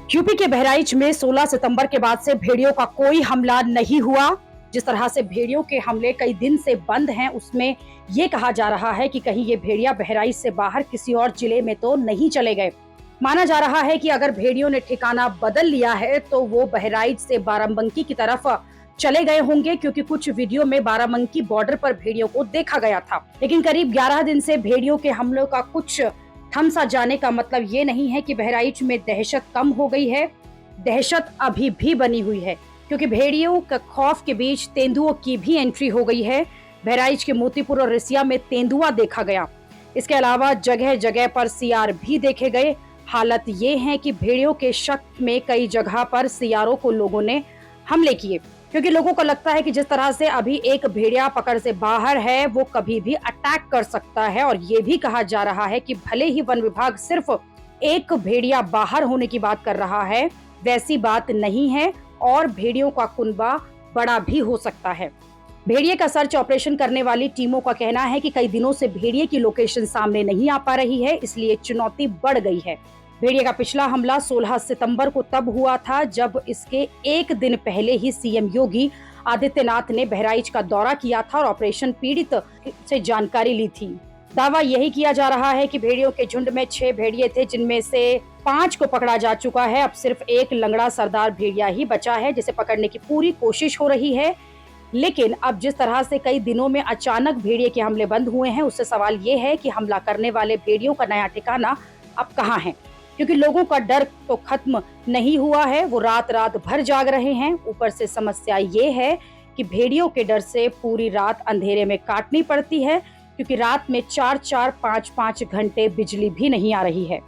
UP के बहराइच में 16 सितंबर के बाद से भेड़ियों का कोई हमला नहीं हुआ। जिस तरह से भेड़ियों के हमले कई दिन से बंद हैं, उसमें ये कहा जा रहा है कि कहीं ये भेड़िया बहराइच से बाहर किसी और जिले में तो नहीं चले गए। माना जा रहा है कि अगर भेड़ियों ने ठिकाना बदल लिया है तो वो बहराइच से बाराबंकी की तरफ चले गए होंगे, क्योंकि कुछ वीडियो में बाराबंकी बॉर्डर पर भेड़ियों को देखा गया था। लेकिन करीब 11 दिन से भेड़ियों के हमलों का कुछ थम सा जाने का मतलब ये नहीं है कि बहराइच में दहशत कम हो गई है। दहशत अभी भी बनी हुई है, क्योंकि भेड़ियों के खौफ के बीच तेंदुओं की भी एंट्री हो गई है। बहराइच के मोतीपुर और रिसिया में तेंदुआ देखा गया। इसके अलावा जगह जगह पर सियार भी देखे गए। हालत ये है कि भेड़ियों के शक में कई जगह पर सियारों को लोगों ने हमले किए, क्योंकि लोगों को लगता है कि जिस तरह से अभी एक भेड़िया पकड़ से बाहर है, वो कभी भी अटैक कर सकता है। और ये भी कहा जा रहा है कि भले ही वन विभाग सिर्फ एक भेड़िया बाहर होने की बात कर रहा है, वैसी बात नहीं है और भेड़ियों का कुनबा बड़ा भी हो सकता है। भेड़िए का सर्च ऑपरेशन करने वाली टीमों का कहना है कि कई दिनों से भेड़िए की लोकेशन सामने नहीं आ पा रही है, इसलिए चुनौती बढ़ गई है। भेड़िए का पिछला हमला 16 सितंबर को तब हुआ था जब इसके एक दिन पहले ही सीएम योगी आदित्यनाथ ने बहराइच का दौरा किया था और ऑपरेशन पीड़ित से जानकारी ली थी। दावा यही किया जा रहा है कि भेड़ियों के झुंड में 6 भेड़िए थे, जिनमें से 5 को पकड़ा जा चुका है। अब सिर्फ एक लंगड़ा सरदार भेड़िया ही बचा है, जिसे पकड़ने की पूरी कोशिश हो रही है। लेकिन अब जिस तरह से कई दिनों में अचानक भेड़िए के हमले बंद हुए हैं, उससे सवाल ये है कि हमला करने वाले भेड़ियों का नया ठिकाना अब कहाँ है, क्योंकि लोगों का डर तो खत्म नहीं हुआ है, वो रात रात भर जाग रहे हैं। ऊपर से समस्या ये है कि भेड़ियों के डर से पूरी रात अंधेरे में काटनी पड़ती है, क्योंकि रात में 4-4, 5-5 घंटे बिजली भी नहीं आ रही है।